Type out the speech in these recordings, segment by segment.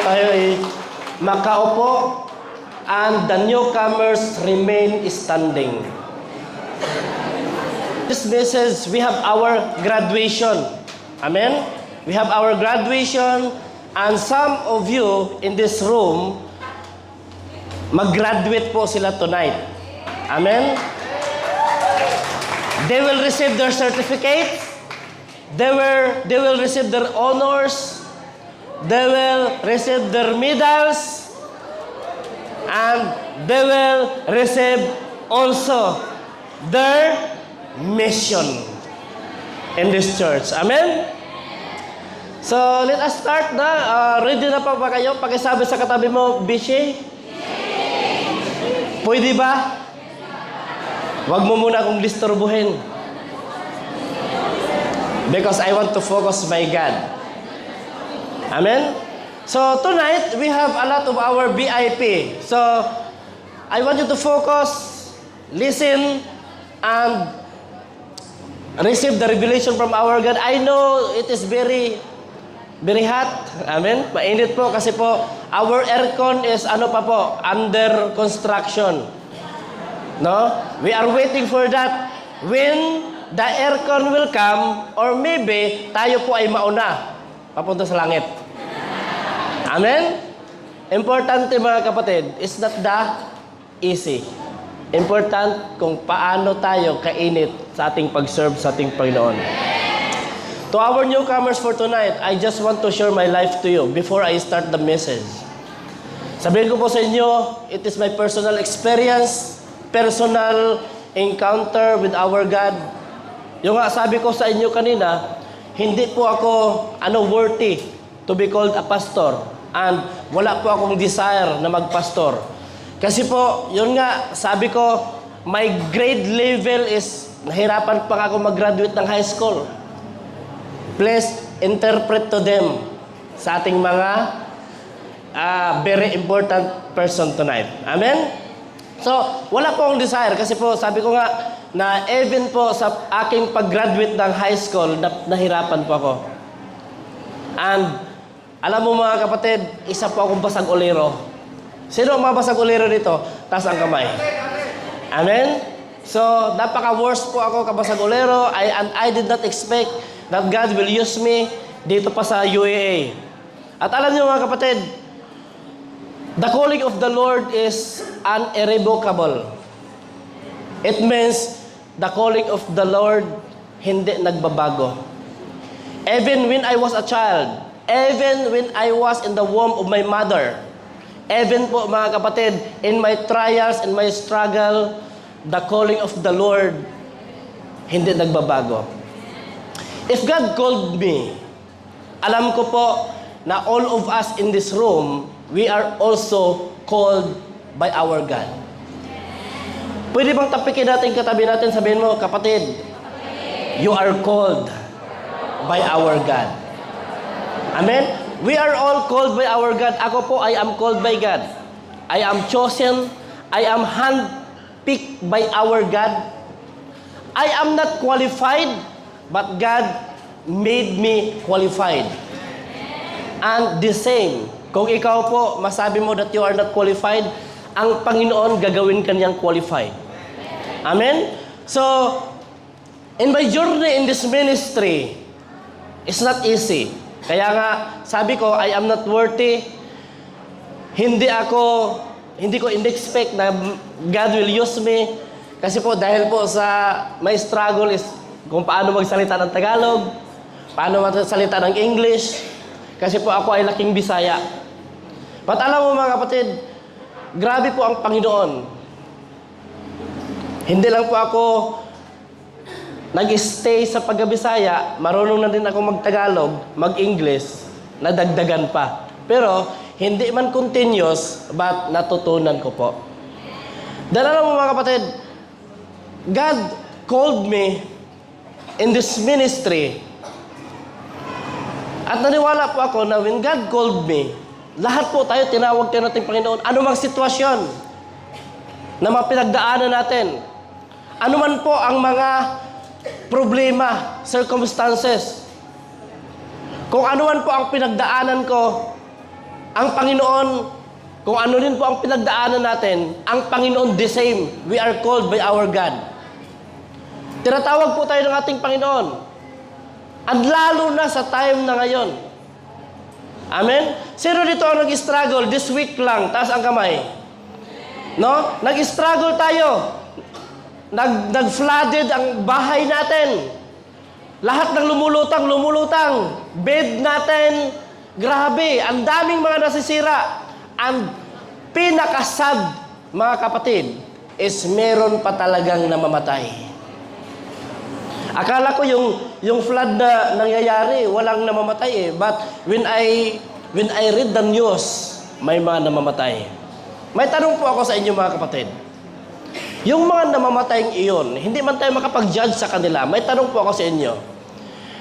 tayo ay makaupo and the newcomers remain standing. This message, we have our graduation. Amen? We have our graduation, and some of you in this room, mag-graduate po sila tonight. Amen? They will receive their certificates. They will receive their honors. They will receive their medals. And they will receive also their mission in this church. Amen? So, let us start na. Ready na pa ba kayo? Pakisabi sa katabi mo, Bishi? Pwede ba? Huwag mo muna akong disturbuhin. Because I want to focus my God. Amen? So, tonight, we have a lot of our VIP. So, I want you to focus, listen, and receive the revelation from our God. I know it is very hot. Amen? Mainit po kasi po, our aircon is under construction. No? We are waiting for that. When the aircon will come, or maybe tayo po ay mauna papunta sa langit. Amen? Importante mga kapatid, it's not that easy. Important kung paano tayo kainit sa ating pag-serve sa ating Panginoon. To our newcomers for tonight, I just want to share my life to you before I start the message. Sabihin ko po sa inyo, it is my personal experience, personal encounter with our God. Yung nga sabi ko sa inyo kanina, hindi po ako worthy to be called a pastor. And wala po akong desire na magpastor. Kasi po, yun nga, sabi ko, my grade level is, nahirapan pa ako mag-graduate ng high school. Please, interpret to them sa ating mga very important person tonight. Amen? So, wala po akong desire. Kasi po, sabi ko nga, na even po sa aking pag-graduate ng high school, nahirapan po ako. And, alam mo mga kapatid, isa po akong basag ulero. Sino ang mga basag ulero dito? Taas ang kamay. Amen? So, napaka-worst po ako kabasag ulero. And I did not expect that God will use me dito pa sa UAA. At alam niyo mga kapatid, the calling of the Lord is irrevocable. It means the calling of the Lord hindi nagbabago. Even when I was a child, even when I was in the womb of my mother, even po mga kapatid, in my trials, in my struggle, the calling of the Lord hindi nagbabago. If God called me, alam ko po na all of us in this room, we are also called by our God. Pwede bang tapikin natin katabi natin, sabihin mo, kapatid, you are called by our God. Amen? We are all called by our God. Ako po, I am called by God. I am chosen. I am handpicked by our God. I am not qualified, but God made me qualified. And the same, kung ikaw po, masabi mo that you are not qualified, ang Panginoon gagawin kanyang qualified. Amen? So, in my journey in this ministry, it's not easy. Kaya nga, sabi ko, I am not worthy. Hindi ko in-expect na God will use me. Kasi po, dahil po sa my struggle is kung paano magsalita ng Tagalog, paano magsalita ng English. Kasi po ako ay laking Bisaya. But alam mo mga kapatid, grabe po ang Panginoon. Hindi lang po ako nag-stay sa pagka-Bisaya, marunong na din ako mag-Tagalog, mag-English, nadagdagan pa. Pero, hindi man continuous, but natutunan ko po. Dahil alam mo mga kapatid, God called me in this ministry. At naniwala po ako na when God called me, lahat po tayo tinawag tayo natin Panginoon, anumang sitwasyon na mapinagdaanan natin, anuman po ang mga problema, circumstances. Kung anuman po ang pinagdaanan ko, Ang Panginoon, kung ano rin po ang pinagdaanan natin, ang Panginoon the same. We are called by our God. Tinatawag po tayo ng ating Panginoon. At lalo na sa time na ngayon. Amen? Sino dito ang nag-struggle this week lang? Taas ang kamay. No? Nag-struggle tayo. Nag-flooded ang bahay natin. Lahat ng lumulutang. Bed natin, grabe. Ang daming mga nasisira. Ang pinakasad, mga kapatid, is meron pa talagang namamatay. Akala ko yung flood na nangyayari, walang namamatay eh. But when I read the news, may mga namamatay. May tanong po ako sa inyo mga kapatid. Yung mga namamatayang iyon, hindi man tayo makapag-judge sa kanila. May tanong po ako sa inyo.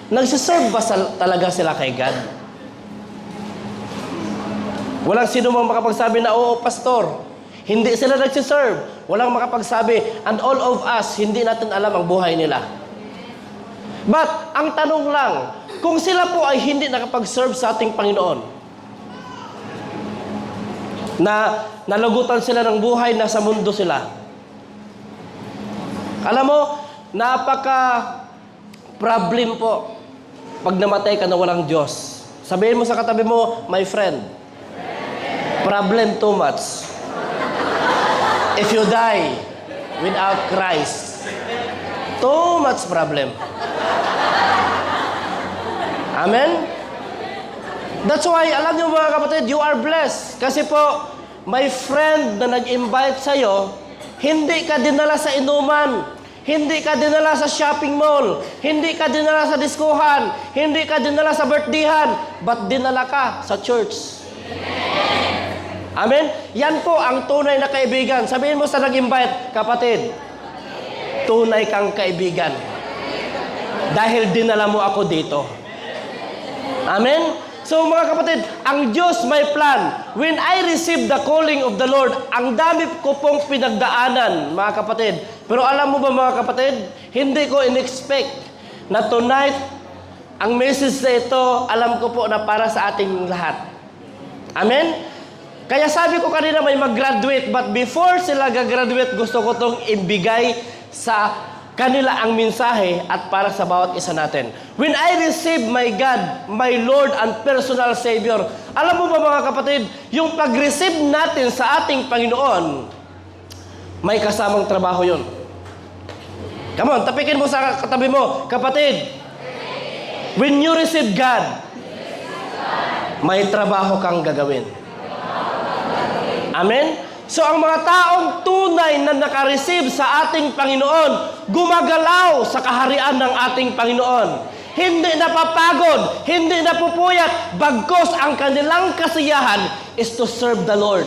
Nagsiserve ba talaga sila kay God? Walang sino mang makapagsabi na, oo, pastor. Hindi sila nagsiserve. Walang makapagsabi, and all of us, hindi natin alam ang buhay nila. But, ang tanong lang, kung sila po ay hindi nakapag-serve sa ating Panginoon, na nalagutan sila ng buhay, nasa mundo sila. Alam mo, napaka-problem po pag namatay ka na walang Diyos. Sabihin mo sa katabi mo, my friend, problem too much. If you die without Christ, too much problem. Amen? That's why, alam niyo mga kapatid, you are blessed. Kasi po, my friend na nag-invite sa'yo, hindi ka dinala sa inuman, hindi ka dinala sa shopping mall, hindi ka dinala sa diskuhan, hindi ka dinala sa birthdayhan, but dinala ka sa church. Amen? Yan po ang tunay na kaibigan. Sabihin mo sa nag-invite, kapatid, tunay kang kaibigan. Dahil dinala mo ako dito. Amen? So mga kapatid, ang Diyos may plan. When I received the calling of the Lord, ang dami ko pong pinagdaanan, mga kapatid. Pero alam mo ba mga kapatid, hindi ko in-expect na tonight, ang message na ito, alam ko po na para sa ating lahat. Amen? Kaya sabi ko kanina may mag-graduate, but before sila gagraduate, gusto ko itong ibigay sa kanila ang mensahe at para sa bawat isa natin. When I receive my God, my Lord and personal Savior, alam mo ba mga kapatid, yung pag-receive natin sa ating Panginoon, may kasamang trabaho yun. Come on, tapikin mo sa katabi mo, kapatid, when you receive God, may trabaho kang gagawin. Amen? So ang mga taong tunay na nakareceive sa ating Panginoon, gumagalaw sa kaharian ng ating Panginoon. Hindi napapagod, hindi napupuyat, bagkus ang kanilang kasiyahan is to serve the Lord.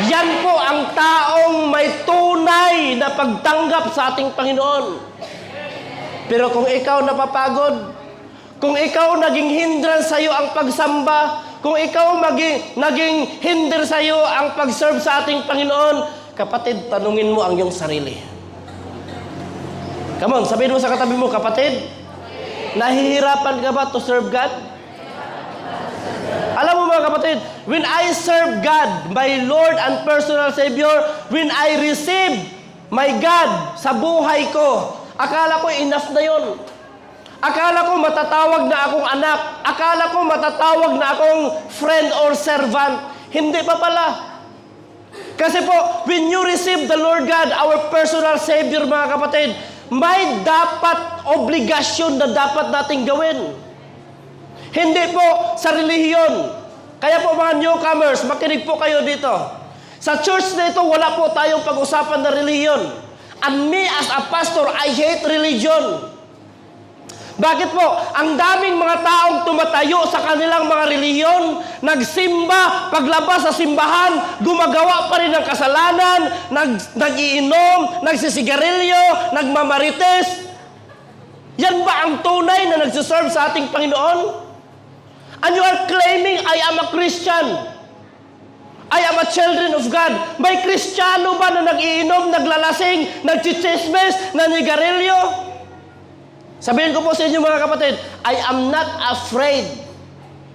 Yan po ang taong may tunay na pagtanggap sa ating Panginoon. Pero kung ikaw napapagod, kung ikaw naging hindrance sa iyo ang pagsamba, kung ikaw naging hinder sa iyo ang pag-serve sa ating Panginoon, kapatid, tanungin mo ang iyong sarili. Come on, sabihin mo sa katabi mo, kapatid, nahihirapan ka ba to serve God? Alam mo mga kapatid, when I serve God, my Lord and personal Savior, when I receive my God sa buhay ko, akala ko enough na yon. Akala ko matatawag na akong anak. Akala ko matatawag na akong friend or servant. Hindi pa pala. Kasi po, when you receive the Lord God, our personal Savior, mga kapatid, may dapat obligasyon na dapat nating gawin. Hindi po sa relihiyon. Kaya po mga newcomers, makinig po kayo dito. Sa church na ito, wala po tayong pag-usapan na relihiyon. And me as a pastor, I hate religion. Bakit po? Ang daming mga taong tumatayo sa kanilang mga relihiyon, nagsimba, paglabas sa simbahan, gumagawa pa rin ng kasalanan, nag-iinom, nagsisigarilyo, nagmamarites. Yan ba ang tunay na nagsiserve sa ating Panginoon? And you are claiming, I am a Christian. I am a children of God. May Kristiyano ba na nag-iinom, naglalasing, nagchichismes, nanigarilyo? Sabihin ko po sa inyo mga kapatid, I am not afraid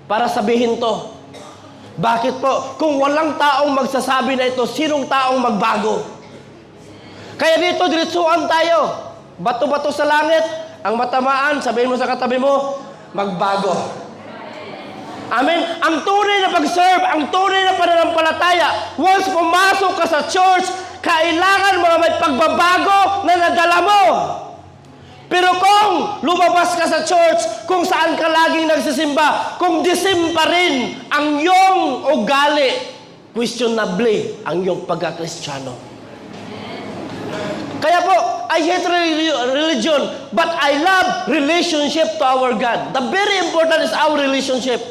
para sabihin to. Bakit po? Kung walang taong magsasabi na ito, sinong taong magbago? Kaya dito, diretsuhan tayo. Bato-bato sa langit, ang matamaan, sabihin mo sa katabi mo, magbago. Amen? Ang tunay na pag-serve, ang tunay na pananampalataya, once pumasok ka sa church, kailangan mga may pagbabago na nadala mo. Pero kung lumabas ka sa church, kung saan ka laging nagsisimba, kung disim pa rin ang iyong ugali, questionably ang iyong pagka-Kristiyano. Kaya po, I hate religion, but I love relationship to our God. The very important is our relationship.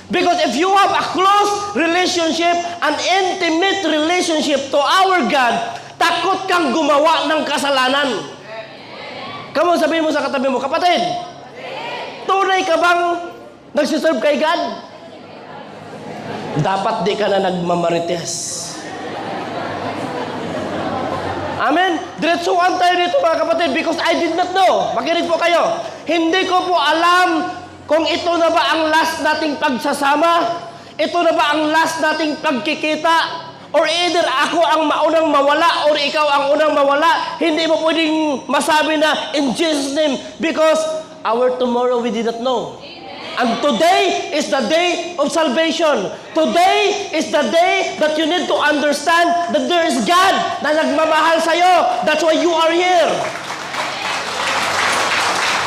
Because if you have a close relationship, an intimate relationship to our God, takot kang gumawa ng kasalanan. Kamu sabihin mo sa katabi mo, kapatid, tunay ka bang nagsiserve kay God? Dapat di ka na nagmamarites. Amen? Diretsuhan tayo dito mga kapatid because I did not know. Makinig po kayo. Hindi ko po alam kung ito na ba ang last nating pagsasama? Ito na ba ang last nating pagkikita? Or either ako ang maunang mawala or ikaw ang unang mawala. Hindi mo pwedeng masabi na in Jesus' name because our tomorrow we did not know. And today is the day of salvation. Today is the day that you need to understand that there is God na nagmamahal sa'yo. That's why you are here.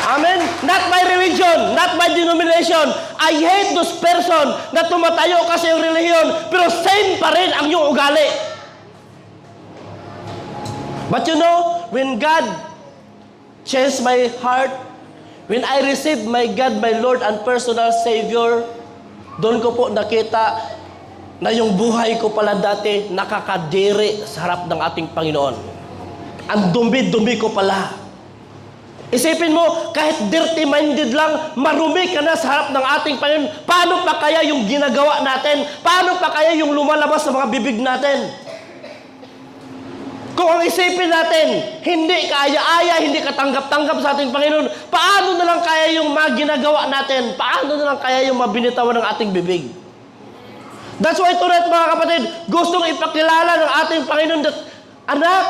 Amen? Not my religion, not my denomination. I hate those person na tumatayo kasi yung relihiyon, pero same pa rin ang iyong ugali. But you know, when God changed my heart, when I received my God, my Lord and personal Savior, doon ko po nakita na yung buhay ko pala dati nakakadiri sa harap ng ating Panginoon. Ang dumi-dumi ko pala. Isipin mo, kahit dirty-minded lang, marumi ka na sa harap ng ating Panginoon. Paano pa kaya yung ginagawa natin? Paano pa kaya yung lumalabas sa mga bibig natin? Kung ang isipin natin, hindi kaaya-aya, hindi katanggap-tanggap sa ating Panginoon, paano na lang kaya yung mga ginagawa natin? Paano na lang kaya yung mabinitawan ng ating bibig? That's why tonight mga kapatid, gustong ipakilala ng ating Panginoon that, anak,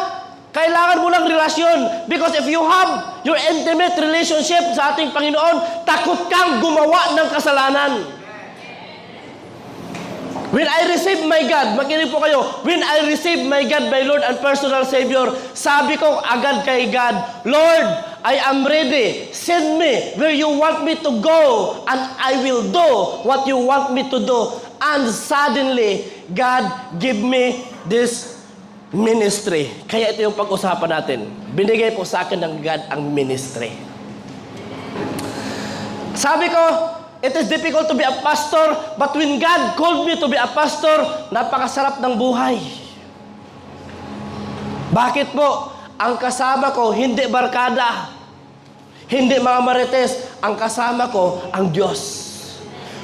kailangan mo lang relasyon. Because if you have your intimate relationship sa ating Panginoon, takot kang gumawa ng kasalanan. When I receive my God, makinig po kayo, when I receive my God, my Lord and personal Savior, sabi ko agad kay God, Lord, I am ready. Send me where you want me to go, and I will do what you want me to do. And suddenly, God give me this ministry. Kaya ito yung pag-usapan natin. Binigay po sa akin ng God ang ministry. Sabi ko, it is difficult to be a pastor, but when God called me to be a pastor, napakasarap ng buhay. Bakit po? Ang kasama ko, hindi barkada, hindi mga marites, ang kasama ko, ang Diyos.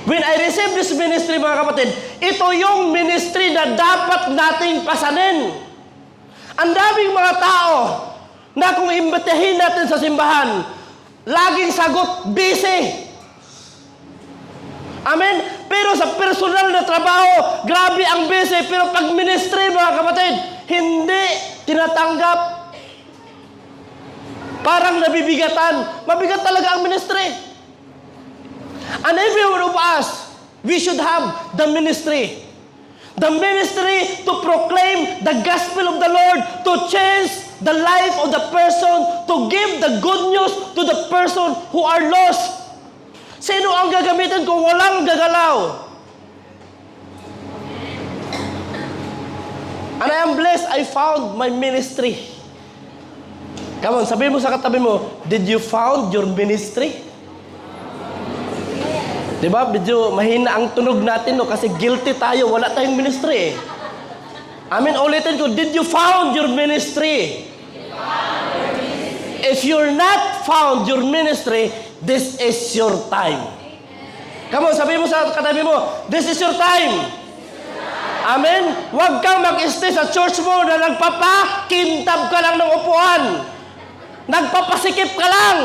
When I received this ministry, mga kapatid, ito yung ministry na dapat nating pasanin. Ang daming mga tao na kung imbitahin natin sa simbahan, laging sagot, busy. Amen? Pero sa personal na trabaho, grabe ang busy. Pero pag ministry, mga kapatid, hindi tinatanggap. Parang nabibigatan. Mabigat talaga ang ministry. And every one of us, we should have the ministry. The ministry to proclaim the gospel of the Lord, to change the life of the person, to give the good news to the person who are lost. Sino ang gagamitin kung walang gagalaw? And I am blessed, I found my ministry. Come on, sabihin mo sa katabi mo, did you found your ministry? Diba? Medyo mahina ang tunog natin, no? Kasi guilty tayo. Wala tayong ministry eh. Amen. Ulitin ko, did you found your ministry? If you're not found your ministry, this is your time. Come on, sabihin mo sa katabi mo, this is your time. Amen. Huwag kang mag-stay sa church mo na nagpapakintab ka lang ng upuan. Nagpapasikip ka lang.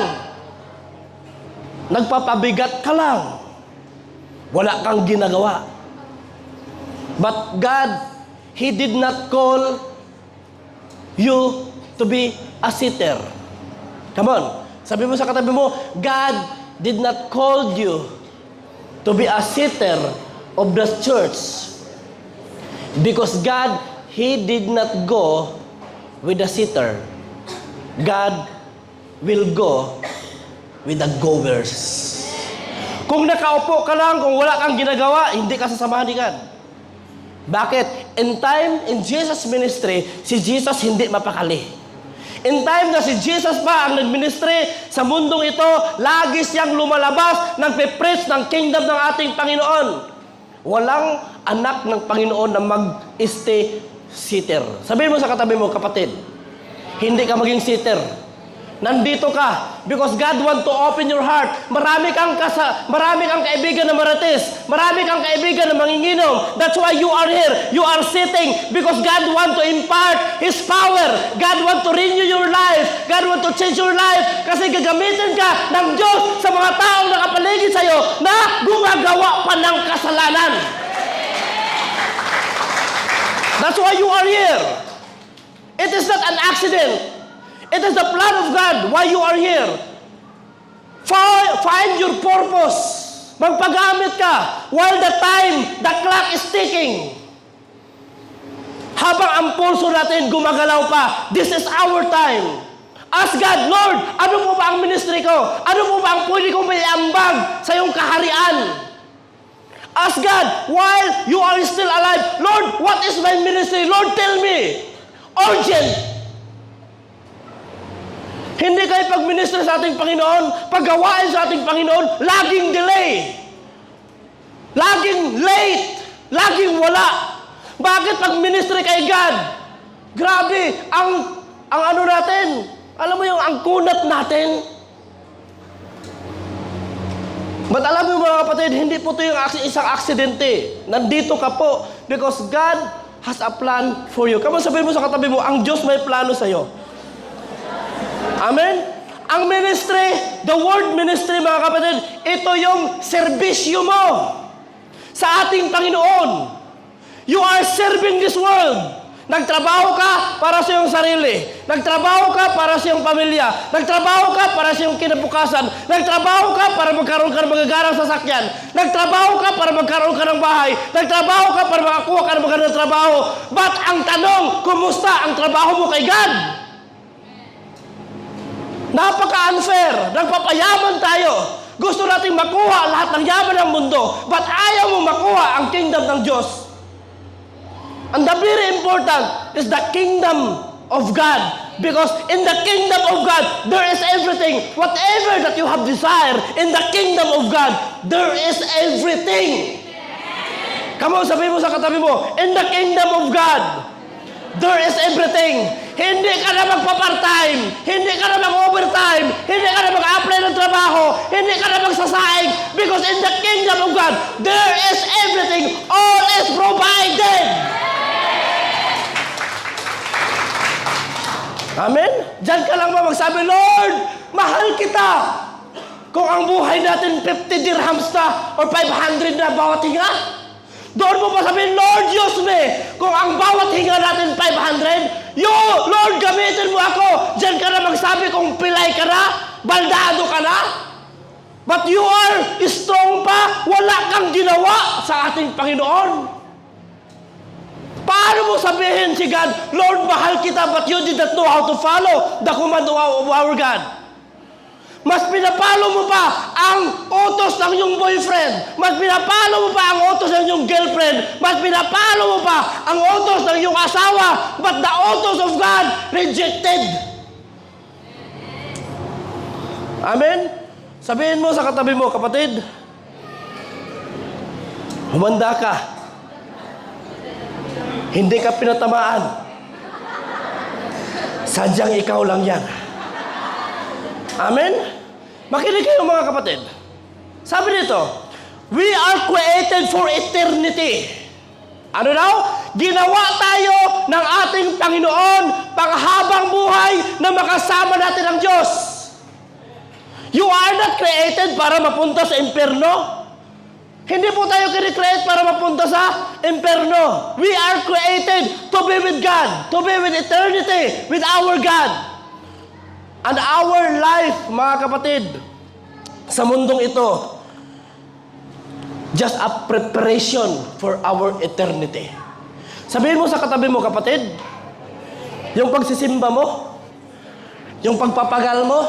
Nagpapabigat ka lang. Wala kang ginagawa. But God, He did not call you to be a sitter. Come on. Sabi mo sa katabi mo, God did not call you to be a sitter of the church. Because God, He did not go with a sitter. God will go with the goers. Kung nakaupo ka lang, kung wala kang ginagawa, hindi ka sasamahan ni God. Bakit? In Jesus' ministry, si Jesus hindi mapakali. In time na si Jesus pa ang nagministry sa mundong ito, lagi siyang lumalabas, nagpe-preach ng kingdom ng ating Panginoon. Walang anak ng Panginoon na mag-stay sitter. Sabihin mo sa katabi mo, kapatid, hindi ka maging sitter. Nandito ka because God want to open your heart. Marami kang kaibigan na marites. Marami kang kaibigan na manginginom. That's why you are here. You are sitting because God want to impart His power. God want to renew your life. God want to change your life. Kasi gagamitin ka ng Diyos sa mga taong nakapaligid sa'yo na gumagawa pa ng kasalanan. That's why you are here. It is not an accident. It is the plan of God why you are here. Find your purpose. Magpagamit ka while the clock is ticking. Habang ang pulso natin gumagalaw pa, this is our time. Ask God, Lord, ano po ba ang ministry ko? Ano po ba ang pwede kong may ambag sa iyong kaharian? Ask God, while you are still alive, Lord, what is my ministry? Lord, tell me. Urgent. Hindi kayo pag-minister sa ating Panginoon, paggawain sa ating Panginoon, laging delay. Laging late. Laging wala. Bakit pag-minister kay God? Grabe, ang ano natin, alam mo yung ang kunat natin. But alam mo mga kapatid, hindi po ito yung isang aksidente. Nandito ka po because God has a plan for you. Kamu sabihin mo sa katabi mo, ang Diyos may plano sa iyo. Amen? Ang ministry, the word ministry mga kapatid, ito yung serbisyo mo sa ating Panginoon. You are serving this world. Nagtrabaho ka para sa iyong sarili. Nagtrabaho ka para sa iyong pamilya. Nagtrabaho ka para sa iyong kinabukasan. Nagtrabaho ka para magkaroon ka ng magagarang sasakyan. Nagtrabaho ka para magkaroon ka ng bahay. Nagtrabaho ka para makakuha ka ng magandang trabaho. But ang tanong, kumusta ang trabaho mo kay God? Napaka-unfair. Nagpapayaman tayo. Gusto nating makuha lahat ng yaman ng mundo. But ayaw mo makuha ang kingdom ng Diyos. And the very important is the kingdom of God. Because in the kingdom of God, there is everything. Whatever that you have desire, in the kingdom of God, there is everything. Come on, sabihin mo sa katabi mo, in the kingdom of God, there is everything. Hindi ka na magpa-part-time. Hindi ka na mag-overtime. Hindi ka na mag-apply ng trabaho. Hindi ka na magsasaing. Because in the kingdom of God, there is everything. All is provided. Amen? Diyan ka lang ba magsabi, Lord, mahal kita. Kung ang buhay natin 50 dirhams na or 500 na bawat hinga, doon mo pa sabihin, Lord, use me. Kung ang bawat hinga natin 500, Lord, gamitin mo ako. Diyan ka na magsabi kung pilay ka na, baldado ka na. But you are strong pa, wala kang ginawa sa ating Panginoon. Paano mo sabihin si God, Lord, mahal kita, but you did not know how to follow the command of our God? Mas pinapalo mo pa ang utos ng iyong boyfriend. Mas pinapalo mo pa ang utos ng iyong girlfriend. Mas pinapalo mo pa ang utos ng iyong asawa. But the utos of God rejected. Amen? Sabihin mo sa katabi mo, kapatid, humanda ka. Hindi ka pinatamaan. Sadyang ikaw lang yan. Amen? Makinig kayo mga kapatid. Sabi dito, we are created for eternity. Ano daw? Ginawa tayo ng ating Panginoon panghabang buhay na makasama natin ang Diyos. You are not created para mapunta sa impyerno. Hindi po tayo kini-create para mapunta sa imperno. We are created to be with God, to be with eternity, with our God. And our life, mga kapatid, sa mundong ito, just a preparation for our eternity. Sabihin mo sa katabi mo, kapatid, yung pagsisimba mo, yung pagpapagal mo,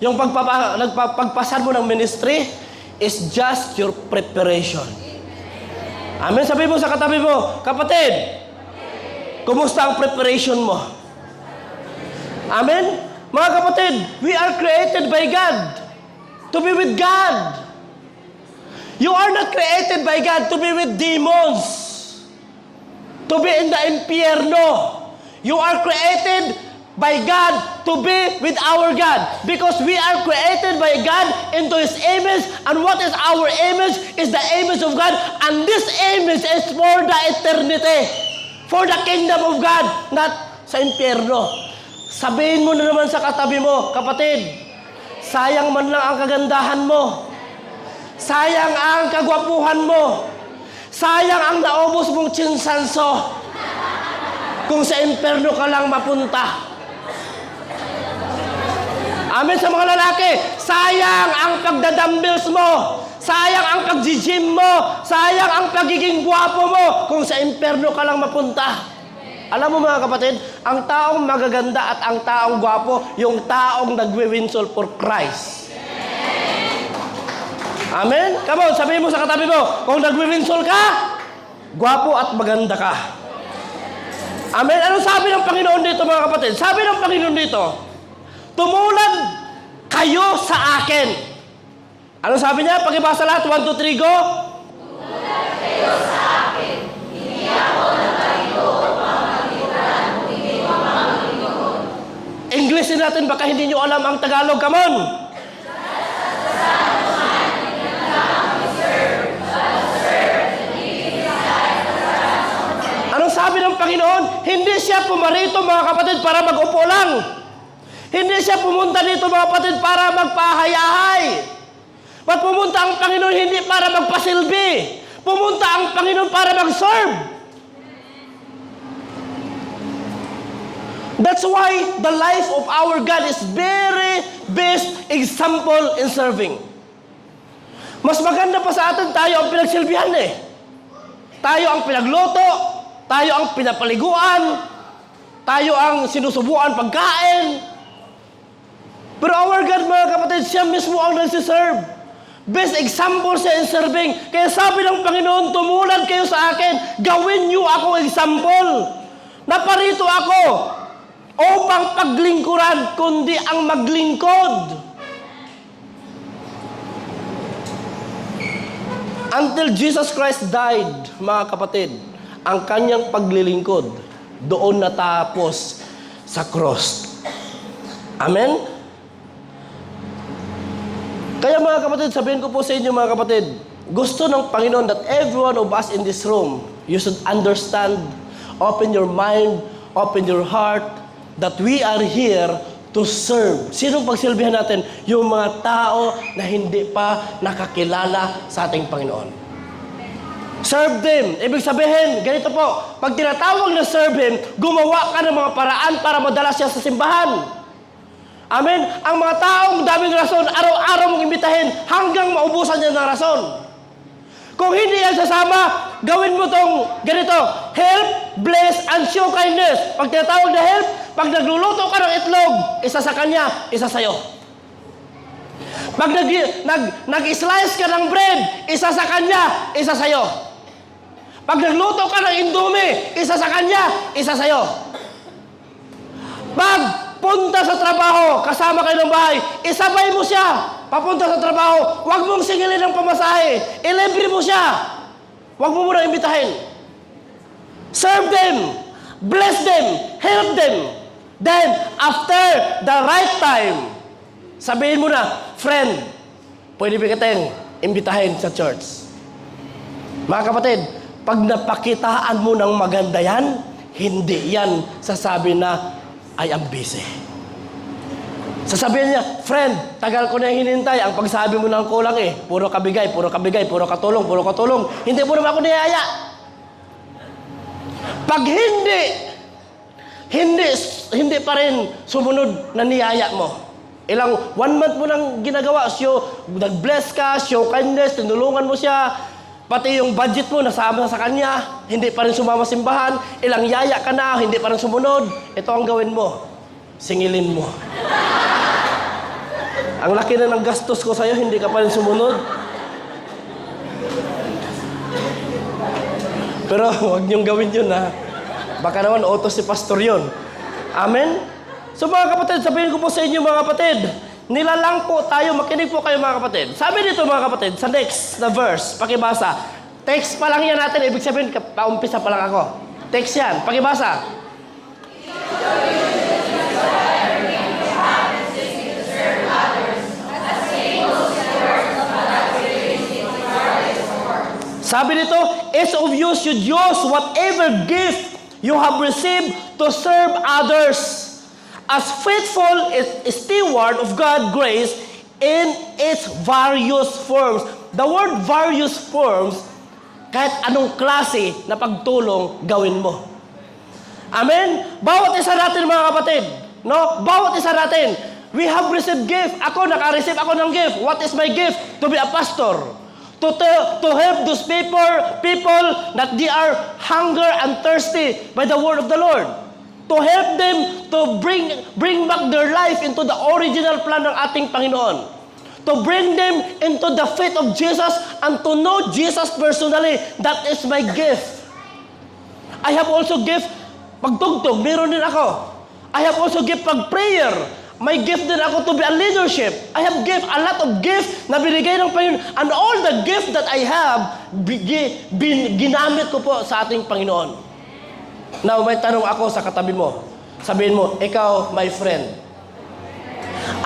yung pagpapasan mo ng ministry, is just your preparation. Amen. Sabihin mo sa katabi mo, kapatid, kumusta ang preparation mo? Amen. Mga kapatid, we are created by God to be with God. You are not created by God to be with demons, to be in the impyerno. You are created by God to be with our God, because we are created by God into His image, and what is our image is the image of God, and this image is for the eternity, for the kingdom of God, not sa impyerno. Sabihin mo na naman sa katabi mo, kapatid, sayang man lang ang kagandahan mo, sayang ang kagwapuhan mo, sayang ang naubos mong tsinsanso, kung sa impyerno ka lang mapunta. Amen. Sa mga lalaki, sayang ang pagdadumbbells mo, sayang ang pag-gym mo, sayang ang pagiging gwapo mo, kung sa impyerno ka lang mapunta. Alam mo mga kapatid, ang taong magaganda at ang taong gwapo, yung taong nagwiwinsol for Christ. Amen? Come on, sabihin mo sa katabi mo, kung nagwiwinsol ka, gwapo at maganda ka. Amen? Anong sabi ng Panginoon dito mga kapatid? Sabi ng Panginoon dito, tumulad kayo sa akin. Ano sabi niya? Pakibasa lahat. 1, 2, 3, go. Tumulad kayo sa akin. Hindi ako nagkalito upang magliburan, hindi mamamaglingkod. Englishin natin, baka hindi nyo alam ang Tagalog. Come on. Anong sabi ng Panginoon? Hindi siya pumarito mga kapatid para mag-upo lang. Hindi siya pumunta dito mga kapatid para magpahayahay. But pumunta ang Panginoon hindi para magpasilbi. Pumunta ang Panginoon para mag-serve. That's why the life of our God is very best example in serving. Mas maganda pa sa atin, tayo ang pinagsilbihan eh. Tayo ang pinagluto, tayo ang pinapaliguan, tayo ang sinusubuan pagkain. Pero our God, mga kapatid, siya mismo ang nagsiserve. Best example siya in serving. Kaya sabi ng Panginoon, tumulad kayo sa akin, gawin niyo ako example. Naparito ako upang paglingkuran, kundi ang maglingkod. Until Jesus Christ died, mga kapatid, ang kanyang paglilingkod doon natapos sa cross. Amen? Kaya mga kapatid, sabihin ko po sa inyo mga kapatid, gusto ng Panginoon that every one of us in this room, you should understand, open your mind, open your heart, that we are here to serve. Sinong pagsilbihan natin? Yung mga tao na hindi pa nakakilala sa ating Panginoon. Serve them. Ibig sabihin, ganito po, pag tinatawag na serve Him, gumawa ka ng mga paraan para madala siya sa simbahan. Amen? Ang mga taong daming rason, araw-araw mong imbitahin hanggang maubusan niya ng rason. Kung hindi yan sasama, gawin mo tong ganito, help, bless, and show kindness. Pag tinatawag na help, pag nagluluto ka ng itlog, isa sa kanya, isa sa'yo. Pag nag-slice ka ng bread, isa sa kanya, isa sa'yo. Pag nagluto ka ng indomie, isa sa kanya, isa sa'yo. Pag punta sa trabaho, kasama kayo ng bahay, isabay mo siya, papunta sa trabaho, huwag mong singilin ng pamasahe, ilibre mo siya, huwag mo muna imbitahin. Serve them, bless them, help them. Then, after the right time, sabihin mo na, friend, pwede ba kitang imbitahin sa church? Mga kapatid, pag napakitaan mo ng maganda yan, hindi yan sasabi na, I am busy. Sasabihin niya, friend, tagal ko na hinintay. Ang pagsabi mo ng kulang eh. Puro kabigay, puro kabigay, puro katulong, puro katulong. Hindi mo naman ako niyaya. Pag hindi pa rin sumunod na niyaya mo. 1 month mo nang ginagawa. Nag-bless ka, show kindness, tinulungan mo siya. Pati yung budget mo, nasama sa kanya. Hindi pa rin sumama simbahan. Ilang yaya ka na, hindi pa rin sumunod. Ito ang gawin mo. Singilin mo. Ang laki na ng gastos ko sa'yo, hindi ka pa rin sumunod. Pero huwag niyong gawin yun, ha. Baka naman utos si pastor yun. Amen? So mga kapatid, sabihin ko po sa inyo mga kapatid, nilalang po tayo, makinig po kayo mga kapatid. Sabi dito mga kapatid, sa next na verse, pakibasa. Text pa lang yan natin, ibig sabihin, paumpisa pa lang ako. Text yan, pakibasa. Sabi dito, each of you should use whatever gift you have received to serve others as faithful steward of God's grace in its various forms. The word various forms, kahit anong klase na pagtulong gawin mo. Amen? Bawat isa natin mga kapatid, no? Bawat isa natin, we have received gift. Ako, naka-receive ako ng gift. What is my gift? To be a pastor. To help those people that they are hunger and thirsty by the word of the Lord. To help them to bring back their life into the original plan ng ating Panginoon. To bring them into the faith of Jesus and to know Jesus personally. That is my gift. I have also gift pagtugtog, meron din ako. I have also gift pag-prayer. May gift din ako to be a leadership. I have a lot of gift na binigay ng Panginoon. And all the gift that I have, ginamit ko po sa ating Panginoon. Now, may tanong ako sa katabi mo. Sabihin mo, ikaw, my friend,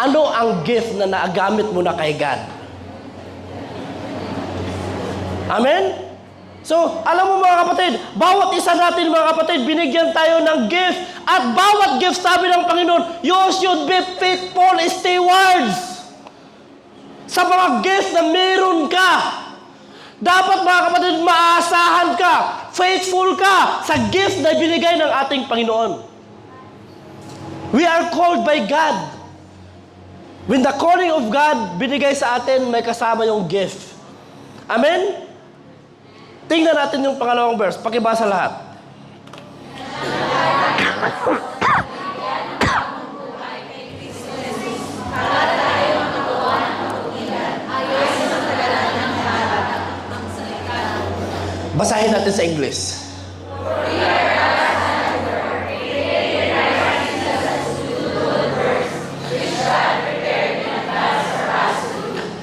ano ang gift na naagamit mo na kay God? Amen? So, alam mo mga kapatid, bawat isa natin mga kapatid, binigyan tayo ng gift. At bawat gift, sabi ng Panginoon, you should be faithful stewards sa mga gift na meron ka. Dapat mga kapatid, maasahan ka, faithful ka sa gift na binigay ng ating Panginoon. We are called by God. When the calling of God binigay sa atin, may kasama yung gift. Amen? Tingnan natin yung pangalawang verse. Pakibasa lahat. Basahin natin sa English.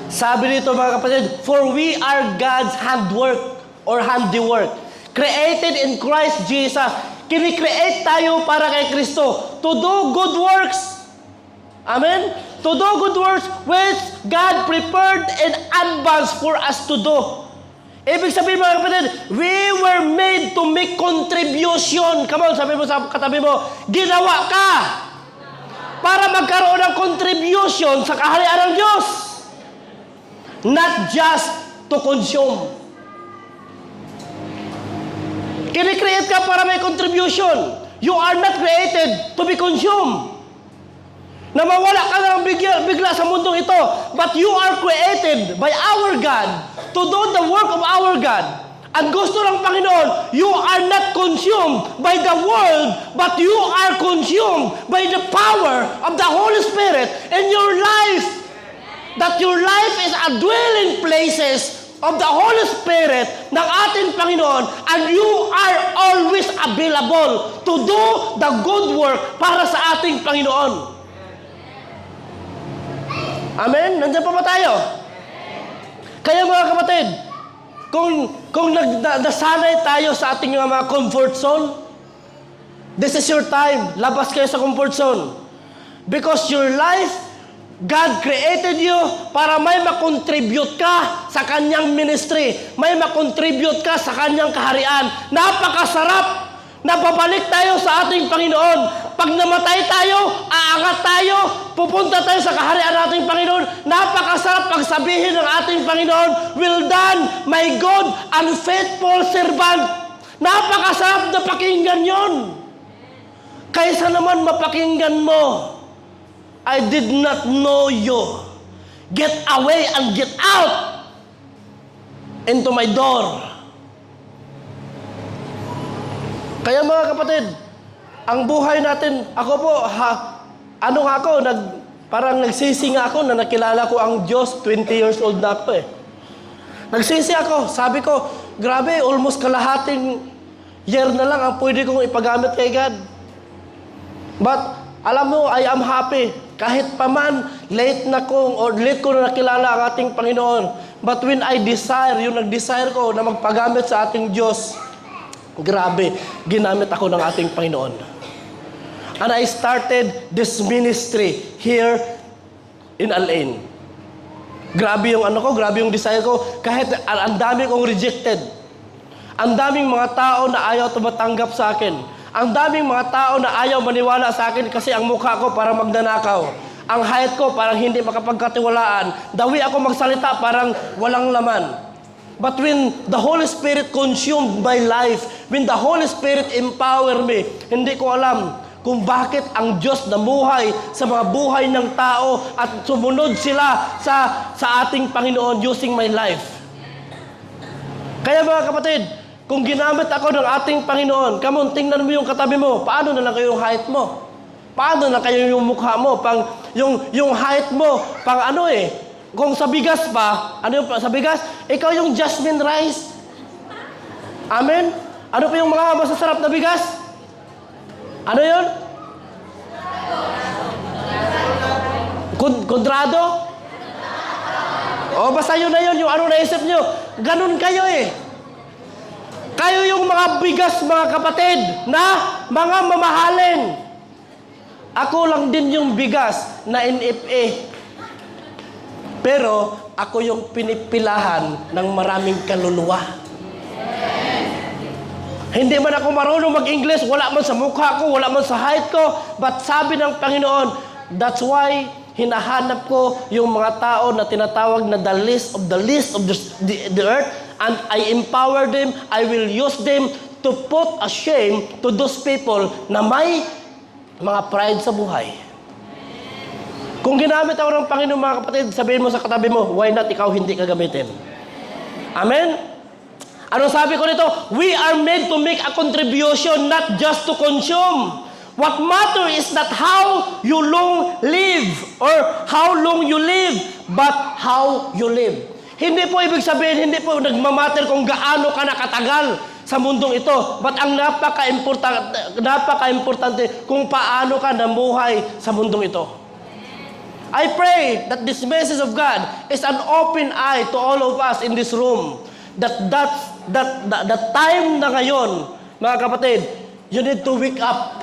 Sabi nito mga kapatid, for we are God's handwork or handiwork, created in Christ Jesus. Kini-create tayo para kay Kristo to do good works. Amen? To do good works which God prepared in advance for us to do. Ibig sabihin mga kapatid, we were made to make contribution. Come on, sabi mo sa katabi mo, ginawa ka para magkaroon ng contribution sa kaharian ng Diyos. Not just to consume. Kini-create ka para may contribution. You are not created to be consumed. Na mawala ka lang bigla sa mundong ito. But you are created by our God to do the work of our God. Ang gusto ng Panginoon, you are not consumed by the world, but you are consumed by the power of the Holy Spirit in your life. That your life is a dwelling places of the Holy Spirit ng ating Panginoon, and you are always available to do the good work para sa ating Panginoon. Amen? Nandiyan pa ba tayo? Kaya mga kapatid, kung nasanay tayo sa ating mga comfort zone, this is your time. Labas kayo sa comfort zone. Because your life, God created you para may makontribute ka sa kanyang ministry. May makontribute ka sa kanyang kaharian. Napakasarap na babalik tayo sa ating Panginoon. Pag namatay tayo, aangat tayo, pupunta tayo sa kaharian nating Panginoon. Napakasarap pagsabihin ng ating Panginoon, "Well done, my good and faithful servant." Napakasarap na pakinggan yon. Kaysa naman mapakinggan mo, "I did not know you. Get away and get out into my door." Kaya mga kapatid, ang buhay natin, ako po, parang nagsisi nga ako na nakilala ko ang Diyos, 20 years old na ako eh. Nagsisi ako, sabi ko, grabe, almost kalahating year na lang ang pwede kong ipagamit kay God. But, alam mo, I am happy. Kahit pa man, late ko na nakilala ang ating Panginoon. But when I desire, yung nag-desire ko na magpagamit sa ating Diyos, grabe, ginamit ako ng ating Panginoon. And I started this ministry here in Al-Ain. Grabe yung grabe yung desire ko. Kahit ang dami kong rejected. Ang daming mga tao na ayaw tumatanggap sa akin. Ang daming mga tao na ayaw maniwala sa akin kasi ang mukha ko parang magnanakaw. Ang height ko parang hindi makapagkatiwalaan. The way ako magsalita parang walang laman. But when the Holy Spirit consumed my life, when the Holy Spirit empowered me, hindi ko alam kung bakit ang Diyos namuhay sa mga buhay ng tao at sumunod sila sa ating Panginoon using my life. Kaya mga kapatid, kung ginamit ako ng ating Panginoon, come on, tingnan mo yung katabi mo, paano na lang kayo yung height mo? Paano na kayo yung mukha mo? Yung height mo, kung sa bigas pa, sa bigas? Ikaw yung jasmine rice. Amen? Ano pa yung mga masasarap na bigas? Ano yun? Kondrado? O, basta yun na yun, yung naisip nyo. Ganun kayo eh. Kayo yung mga bigas, mga kapatid, na mga mamahalin. Ako lang din yung bigas na NFA. Pero ako yung pinipilahan ng maraming kaluluwa. Hindi man ako marunong mag-English, wala man sa mukha ko, wala man sa height ko, but sabi ng Panginoon, that's why hinahanap ko yung mga tao na tinatawag na the least of the earth, and I empower them, I will use them to put a shame to those people na may mga pride sa buhay. Kung ginamit ako ng Panginoon, mga kapatid, sabihin mo sa katabi mo, why not ikaw hindi ka gamitin? Amen? Ano sabi ko nito? We are made to make a contribution, not just to consume. What matters is not how you long live or how long you live, but how you live. Hindi po ibig sabihin, hindi po nagmamatter kung gaano ka nakatagal sa mundong ito. But ang napaka-importante kung paano ka namuhay sa mundong ito. I pray that this message of God is an open eye to all of us in this room. That time na ngayon, mga kapatid, you need to wake up.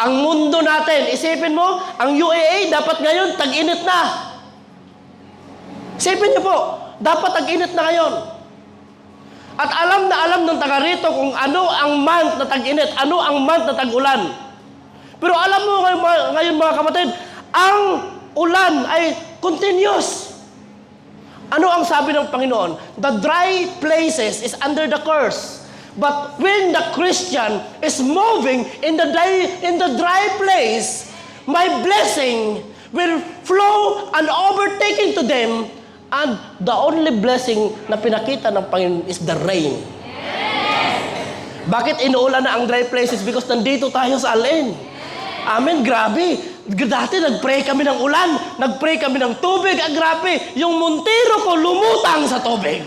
Ang mundo natin, isipin mo, ang UAA dapat ngayon tag-init na. Isipin niyo po, dapat tag-init na ngayon. At alam na alam ng taga rito kung ano ang month na tag-init, ano ang month na tag-ulan. Pero alam mo ngayon mga kapatid, ang ulan ay continuous. Ano ang sabi ng Panginoon? The dry places is under the curse. But when the Christian is moving in the dry place, my blessing will flow and overtaking to them, and the only blessing na pinakita ng Panginoon is the rain. Yes. Bakit inuulan na ang dry places? Because nandito tayo sa Al-Ain. Amen, grabe. Dati nag-pray kami ng ulan, nag-pray kami ng tubig, grabe. Yung Montero ko lumutang sa tubig.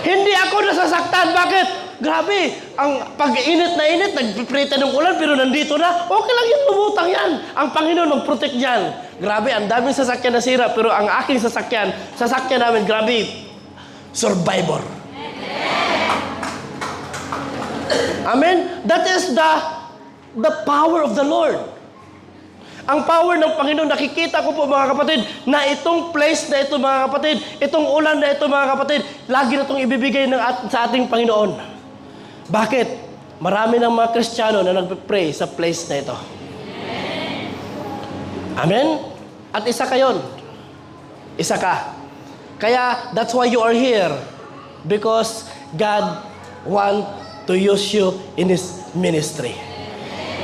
Hindi ako nasasaktan. Bakit? Grabe, ang pag-init na init, nag-pray tayo ng ulan, pero nandito na, okay lang yung lumutang yan. Ang Panginoon mag-protect yan. Grabe, ang daming sasakyan na sira, pero ang aking sasakyan namin, grabe, survivor. Amen? That is the power of the Lord. Ang power ng Panginoon, nakikita ko po mga kapatid, na itong place na ito mga kapatid, itong ulan na ito mga kapatid, lagi na itong ibibigay sa ating Panginoon. Bakit? Marami ng mga Kristiyano na nagpe-pray sa place na ito. Amen? At isa ka yun. Isa ka. Kaya, that's why you are here. Because God want to use you in His ministry.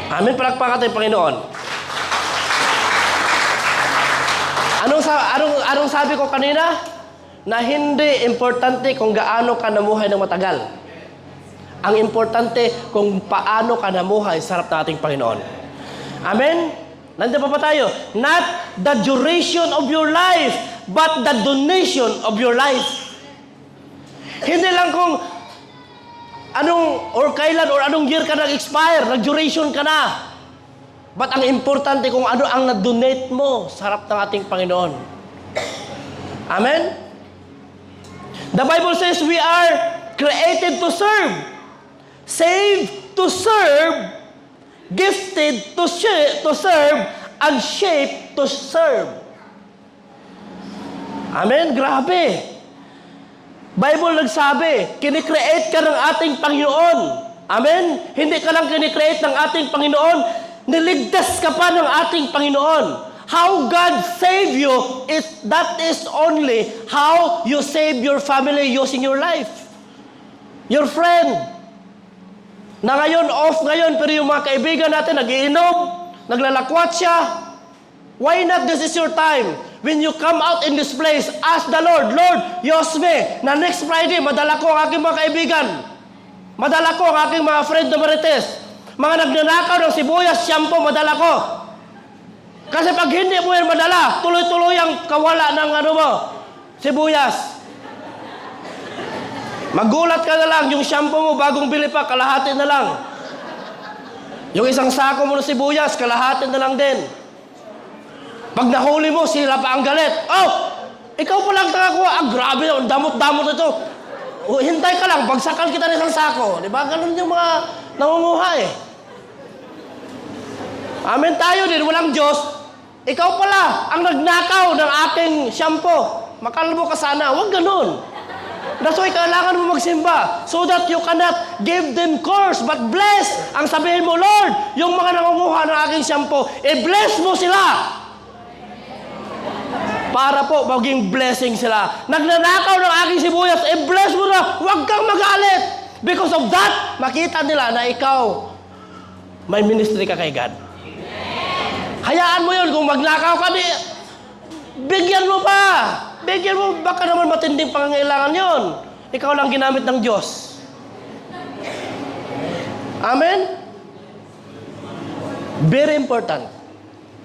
Amen? Palakpakan natin, Panginoon. Anong sabi ko kanina? Na hindi importante kung gaano ka namuhay ng matagal. Ang importante kung paano ka namuhay sa harap ng ating Panginoon. Amen? Nandiyan pa tayo? Not the duration of your life, but the donation of your life. Hindi lang kung kailan or anong year ka nag-expire, nag-duration ka na. But ang importante kung ano ang na-donate mo sa harap ng ating Panginoon. Amen? The Bible says we are created to serve, saved to serve, gifted to serve, and shaped to serve. Amen? Grabe. Bible nagsabi, kinikreate ka ng ating Panginoon. Amen? Hindi ka lang kinikreate ng ating Panginoon, niligtas ka pa ng ating Panginoon. How God save you, that is only how you save your family using your life. Your friend. Na ngayon, off ngayon, pero yung mga kaibigan natin, nagiinom, naglalakwat siya. Why not this is your time? When you come out in this place, ask the Lord, Lord, use me, na next Friday, madala ko ang aking mga kaibigan. Madala ko ang aking mga friend na marites. Mga nagnanakaw ng sibuyas, shampoo, madala ko. Kasi pag hindi mo yan madala, tuloy-tuloy ang kawala ng sibuyas. Magulat ka na lang, yung shampoo mo, bagong bili pa, kalahati na lang. Yung isang sako mo ng sibuyas, kalahati na lang din. Pag nahuli mo, sila pa ang galit. Oh, ikaw pa lang nakakuha. Grabe, damot-damot ito. Hintay ka lang, bagsakan kita ng isang sako. Di ba? Ganun yung mga nangunguha eh. Amen tayo din, walang Diyos. Ikaw pala ang nagnakaw ng ating shampoo. Makalbo ka sana. Huwag ganun. That's why kailangan mo magsimba so that you cannot give them curse but bless. Ang sabihin mo, Lord, yung mga nangunguha ng aking shampoo, bless mo sila. Para po maging blessing sila. Nagnanakaw ng aking sibuyas, bless mo na. Huwag kang magalit. Because of that, makita nila na ikaw may ministry ka kay God. Hayaan mo yun. Kung magnakaw ka, bigyan mo pa. Bigyan mo. Baka naman matinding pangangailangan yun. Ikaw lang ginamit ng Diyos. Amen? Very important.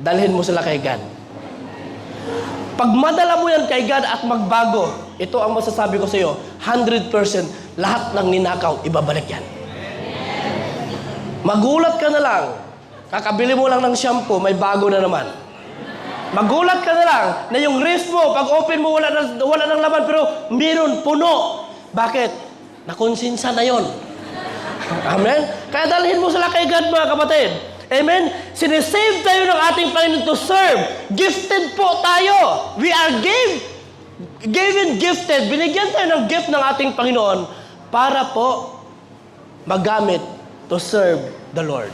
Dalhin mo sila kay God. Pag madala mo yan kay God at magbago, ito ang masasabi ko sa iyo, 100% lahat ng ninakaw, ibabalik yan. Magulat ka na lang. Kakabili mo lang ng shampoo, may bago na naman. Magulat ka na lang na yung ref mo, pag open mo, wala ng laman, pero meron, puno. Bakit? Nakonsinsa na yon. Amen? Kaya dalhin mo sila kay God, mga kapatid. Amen? Sinisave tayo ng ating Panginoon to serve. Gifted po tayo. We are given gifted. Binigyan tayo ng gift ng ating Panginoon para po magamit to serve the Lord.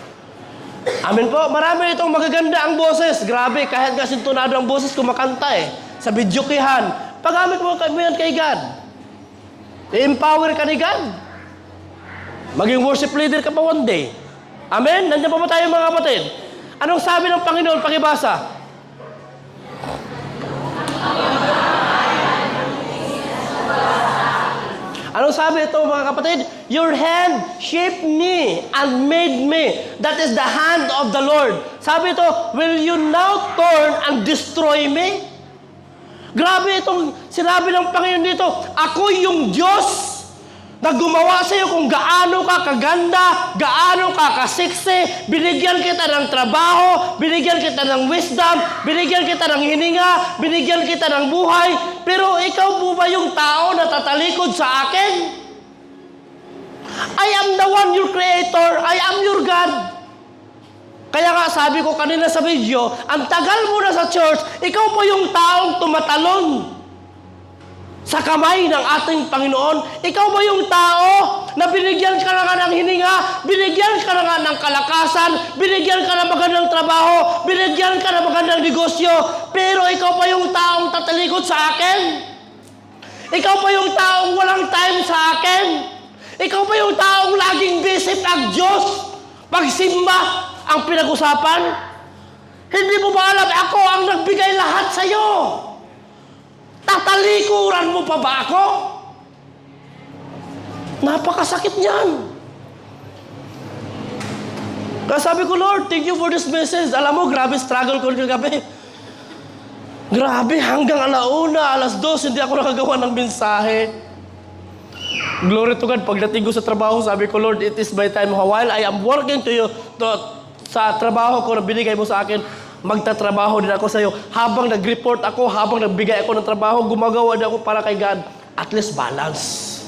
Amen po. Marami itong magaganda ang boses. Grabe, kahit nga sintunado ang boses, kumakanta eh. Sa bidyokihan. Pagamit mo yan kay God. I-empower ka ni God. Maging worship leader ka pa one day. Amen? Nandiyan pa ba tayo mga kapatid? Anong sabi ng Panginoon? Pakibasa. Anong sabi ito mga kapatid? Your hand shaped me and made me. That is the hand of the Lord. Sabi ito, will you now turn and destroy me? Grabe itong sinabi ng Panginoon dito. Ako yung Diyos na gumawa sa iyo kung gaano ka kaganda, gaano ka kasiksi, binigyan kita ng trabaho, binigyan kita ng wisdom, binigyan kita ng hininga, binigyan kita ng buhay, pero ikaw po ba yung tao na tatalikod sa akin? I am the one, your creator, I am your God. Kaya nga sabi ko kanina sa video, ang tagal mo na sa church, ikaw po yung taong tumatalon sa kamay ng ating Panginoon? Ikaw ba yung tao na binigyan ka na nga ng hininga, binigyan ka na nga ng kalakasan, binigyan ka na magandang trabaho, binigyan ka na magandang negosyo, pero ikaw pa yung taong tatalikod sa akin? Ikaw pa yung taong walang time sa akin? Ikaw pa yung taong laging busy ang Diyos? Pagsimba ang pinag-usapan? Hindi mo ba alam ako ang nagbigay lahat sa iyo? Tatalikuran mo pa ba ako? Napakasakit niyan. Kaya sabi ko, Lord, thank you for this message. Alam mo, grabe struggle ko yung gabi. Grabe, hanggang alauna, alas 2, hindi ako nakagawa ng mensahe. Glory to God, pagdating ko sa trabaho, sabi ko, Lord, it is my time. While I am working to you, sa trabaho ko na binigay mo sa akin, magtatrabaho din ako sa iyo. Habang nag-report ako, habang nagbigay ako ng trabaho, gumagawa din ako para kay God. At least balance.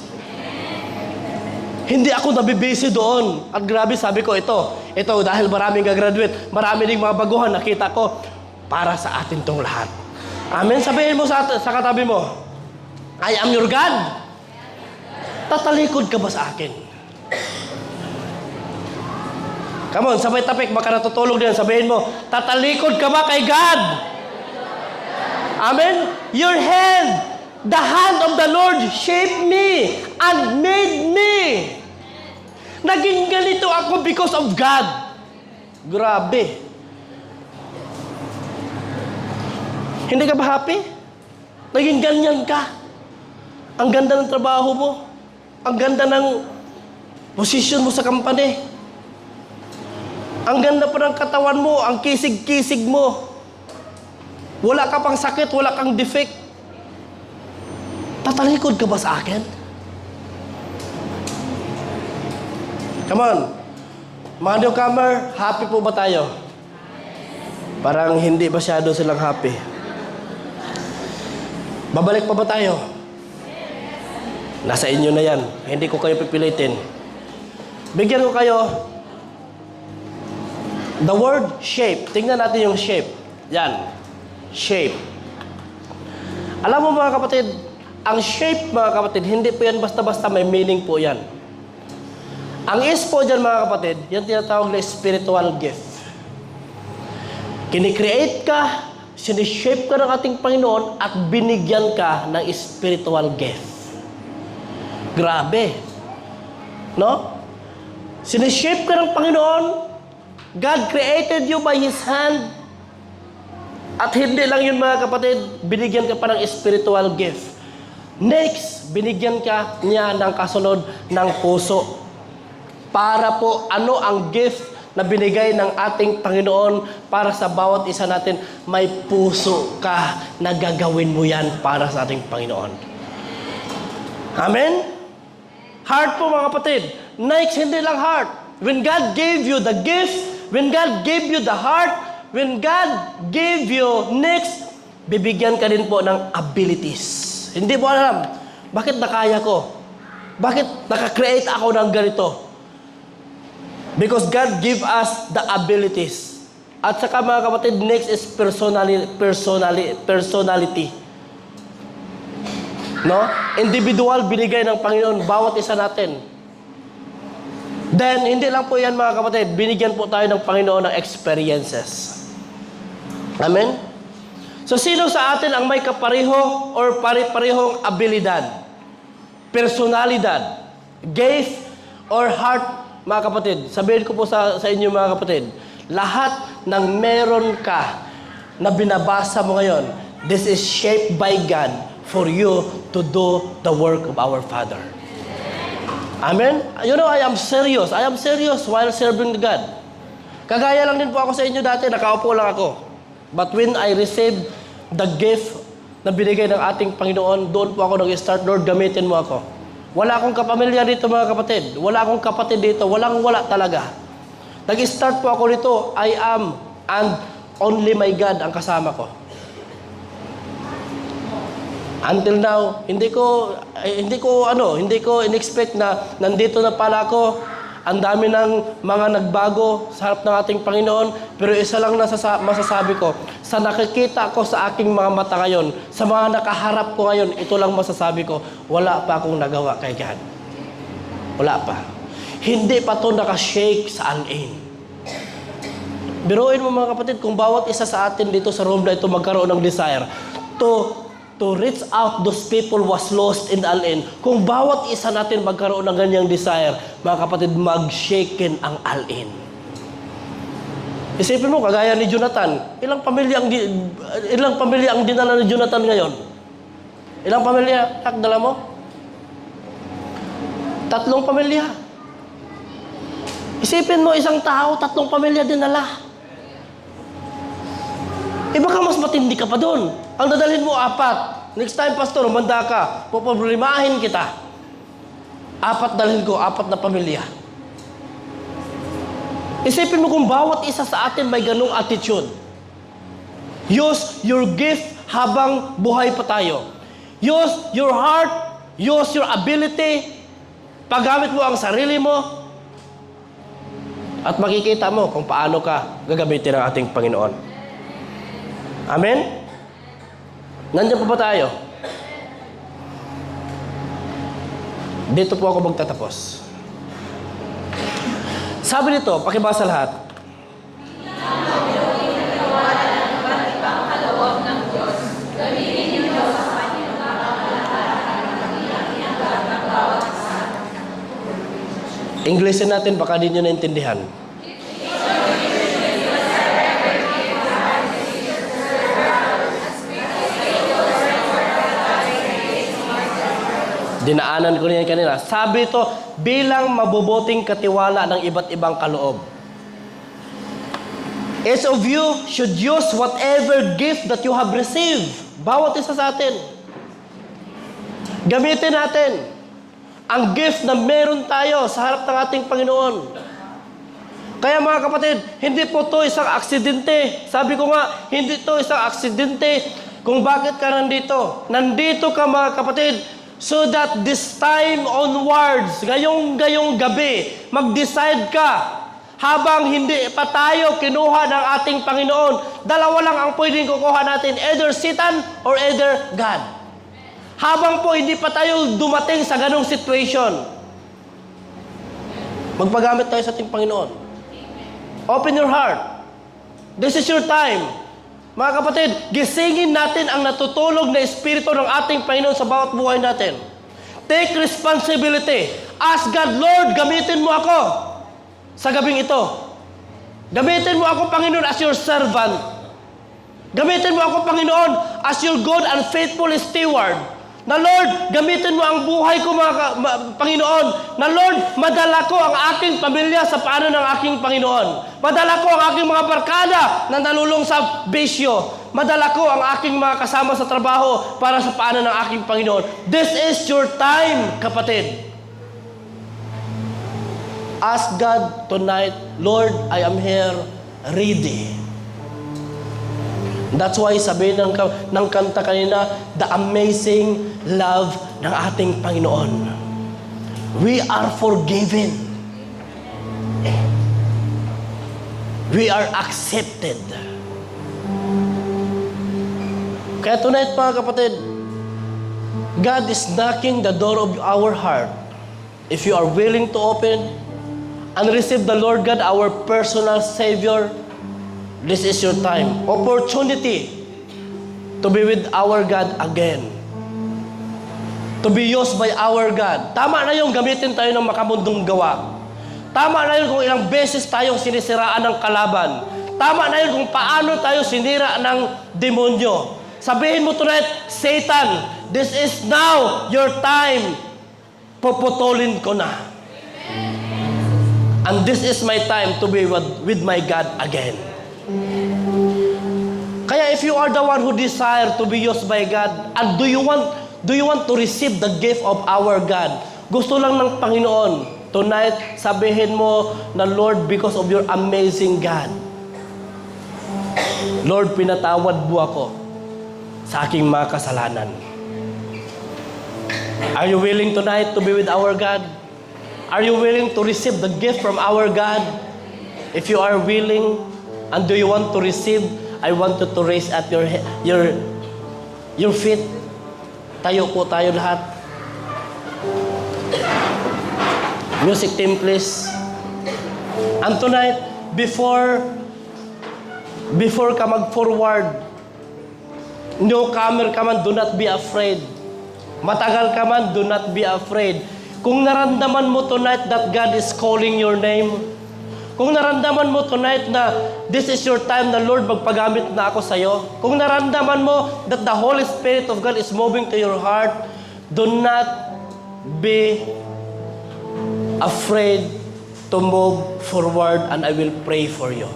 Hindi ako nabibisi doon. At grabe, sabi ko, ito, dahil maraming gagraduate, marami ding mga baguhan, nakita ko, para sa atin tong lahat. Amen? Sabihin mo sa katabi mo, I am your God. Tatalikod ka ba sa akin? Come on, sabay tapik, baka natutulog din. Sabihin mo, tatalikod ka ba kay God? Amen? Your hand, the hand of the Lord shaped me and made me. Naging ganito ako because of God. Grabe. Hindi ka ba happy? Naging ganyan ka. Ang ganda ng trabaho mo. Ang ganda ng posisyon mo sa company. Ang ganda pa ng katawan mo, ang kisig-kisig mo. Wala ka pang sakit, wala kang defect. Tatalikod ka ba sa akin? Come on. Mga newcomer, happy po ba tayo? Parang hindi masyado silang happy. Babalik pa ba tayo? Nasa inyo na yan. Hindi ko kayo pipilitin. Bigyan ko kayo the word shape. Tingnan natin yung shape. Yan. Shape. Alam mo mga kapatid, ang shape mga kapatid, hindi po yan basta-basta, may meaning po yan. Ang is po dyan mga kapatid, yan tinatawag na spiritual gift. Kinikreate ka, sinishape ka ng ating Panginoon at binigyan ka ng spiritual gift. Grabe. No? Sinishape ka ng Panginoon, God created you by His hand. At hindi lang yun mga kapatid, binigyan ka pa ng spiritual gift. Next, binigyan ka niya ng kasunod ng puso. Para po ano ang gift na binigay ng ating Panginoon para sa bawat isa natin, may puso ka na gagawin mo yan para sa ating Panginoon. Amen? Heart po mga kapatid. Next, hindi lang heart. When God gave you the gift, when God gave you the heart, when God gave you next, bibigyan ka din po ng abilities. Hindi mo alam, bakit nakaya ko? Bakit nakakreate ako ng ganito? Because God give us the abilities. At saka mga kapatid, next is personality. No? Individual binigay ng Panginoon bawat isa natin. Then, hindi lang po yan mga kapatid, binigyan po tayo ng Panginoon ng experiences. Amen? So, sino sa atin ang may kapareho or pare-parehong abilidad, personalidad, gift, or heart, mga kapatid? Sabihin ko po sa inyo mga kapatid, lahat ng meron ka na binabasa mo ngayon, this is shaped by God for you to do the work of our Father. Amen? You know, I am serious. I am serious while serving God. Kagaya lang din po ako sa inyo dati, nakaupo lang ako. But when I received the gift na binigay ng ating Panginoon, doon po ako nag-start, Lord, gamitin mo ako. Wala akong kapamilya dito mga kapatid. Wala akong kapatid dito. Walang-wala talaga. Nag-start po ako dito, I am and only my God ang kasama ko. Until now, hindi ko in-expect na nandito na pala ako Ang dami ng mga nagbago sa harap ng ating Panginoon. Pero isa lang masasabi ko, sa nakikita ko sa aking mga mata ngayon, sa mga nakaharap ko ngayon, ito lang masasabi ko, wala pa akong nagawa kay God. Wala pa. Hindi pa to nakashake sa alin. Biruin mo mga kapatid, kung bawat isa sa atin dito sa room na ito magkaroon ng desire to reach out those people was lost in the alin. Kung bawat isa natin magkaroon ng ganyang desire, mga kapatid, mag-shaken ang alin. Isipin mo, kagaya ni Jonathan, ilang pamilya ang dinala ni Jonathan ngayon? Ilang pamilya? Dala mo? 3 pamilya. Isipin mo, isang tao, 3 pamilya dinala. Baka mas matindi ka pa doon. Ang dadalhin mo 4. Next time, pastor, umanda ka. Poproblemahin kita. 4 dalhin ko, 4 na pamilya. Isipin mo kung bawat isa sa atin may ganung attitude. Use your gift habang buhay pa tayo. Use your heart. Use your ability. Paggamit mo ang sarili mo. At makikita mo kung paano ka gagamitin ng ating Panginoon. Amen? Nandiyan pa ba tayo? Dito po ako magtatapos. Sabi nito, pakibasa lahat. Englishin natin, baka di nyo naintindihan. Dinaanan ko niyan kanina. Sabi ito, bilang mabubuting katiwala ng iba't ibang kaloob. Each of you should use whatever gift that you have received. Bawat isa sa atin. Gamitin natin ang gift na meron tayo sa harap ng ating Panginoon. Kaya mga kapatid, hindi po ito isang aksidente. Sabi ko nga, hindi ito isang aksidente kung bakit ka nandito. Nandito ka mga kapatid, so that this time onwards, gayong gabi, mag-decide ka. Habang hindi pa tayo kinuha ng ating Panginoon, 2 lang ang pwedeng kukuha natin, either Satan or either God. Habang po hindi pa tayo dumating sa ganong situation, magpagamit tayo sa ating Panginoon. Open your heart. This is your time. Mga kapatid, gisingin natin ang natutulog na espiritu ng ating Panginoon sa bawat buhay natin. Take responsibility. Ask God, Lord, gamitin mo ako sa gabing ito. Gamitin mo ako, Panginoon, as your servant. Gamitin mo ako, Panginoon, as your good and faithful steward. Na Lord, gamitin mo ang buhay ko, Panginoon. Na Lord, madala ko ang aking pamilya sa paano ng aking Panginoon. Madala ko ang aking mga barkada na nalulong sa bisyo. Madala ko ang aking mga kasama sa trabaho para sa paano ng aking Panginoon. This is your time, kapatid. Ask God tonight, Lord, I am here ready. That's why sabi ng kanta kanina, the amazing love ng ating Panginoon. We are forgiven. We are accepted. Kaya tonight mga kapatid, God is knocking the door of our heart. If you are willing to open and receive the Lord God, our personal Savior, this is your time. Opportunity to be with our God again. To be used by our God. Tama na yung gamitin tayo ng makamundong gawa. Tama na yun kung ilang beses tayong sinisiraan ng kalaban. Tama na yun kung paano tayo sinira ng demonyo. Sabihin mo tonight, Satan, this is now your time. Puputulin ko na. And this is my time to be with my God again. Kaya if you are the one who desire to be used by God, and do you want to receive the gift of our God? Gusto lang ng Panginoon, tonight, sabihin mo na, Lord, because of your amazing God, Lord, pinatawad mo ako sa aking mga kasalanan. Are you willing tonight to be with our God? Are you willing to receive the gift from our God? If you are willing, and do you want to receive, I want you to raise up your feet. Tayo po tayo lahat. Music team, please. And tonight, before ka mag-forward, newcomer ka man, do not be afraid. Matagal ka man, do not be afraid. Kung naramdaman mo tonight that God is calling your name, kung naramdaman mo tonight na this is your time na Lord, magpagamit na ako sa'yo, kung naramdaman mo that the Holy Spirit of God is moving to your heart, do not be afraid to move forward and I will pray for you.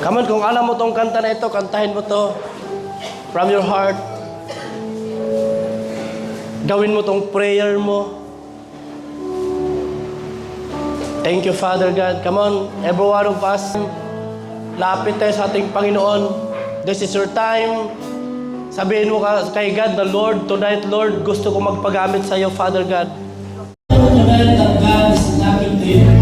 Come on, kung alam mo tong kanta na ito, kantahin mo to from your heart. Gawin mo tong prayer mo. Thank you, Father God. Come on, every one of us, lapit tayo sa ating Panginoon. This is your time. Sabihin mo kay God na, Lord, tonight, Lord, gusto ko magpagamit sa iyo, Father God. Tonight that God is knocking to you.